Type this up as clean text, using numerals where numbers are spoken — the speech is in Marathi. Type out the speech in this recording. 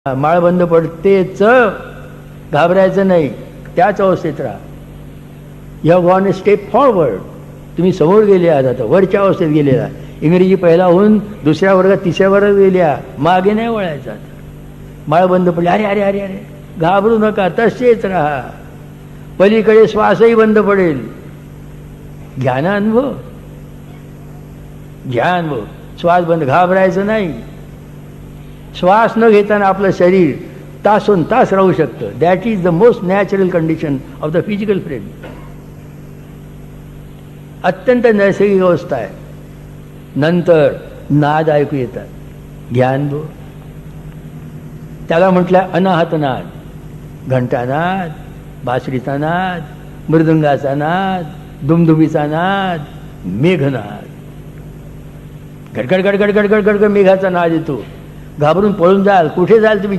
माळ बंद पडतेच, घाबरायचं नाही, त्याच अवस्थेत राहा. You have gone a step forward. तुम्ही समोर गेले आहात, आता वरच्या अवस्थेत गेले आहात. इंग्रजी पहिला होऊन दुसऱ्या वर्गात तिसऱ्या वर्गात गेल्या, मागे नाही वळायचं. आता माळ बंद पडली, अरे अरे अरे अरे घाबरू नका, तसेच राहा. पलीकडे श्वासही बंद पडेल. ज्ञानानुभव, ज्ञानानुभव. श्वास बंद, घाबरायचं नाही. श्वास न घेताना आपलं शरीर तासोन तास राहू शकतं. That is the most natural condition of the physical frame. अत्यंत नैसर्गिक अवस्था आहे. नंतर नाद ऐकू येतात, ज्ञानभव. त्याला म्हटलं अनाहत नाद. घंटानाद, बासरीचा नाद, मृदंगाचा नाद, दुमदुमीचा नाद, मेघनाद. गडगड गडगड गडगड गडगड मेघाचा नाद येतो. घाबरून पळून जाल, कुठे जाल तुम्ही?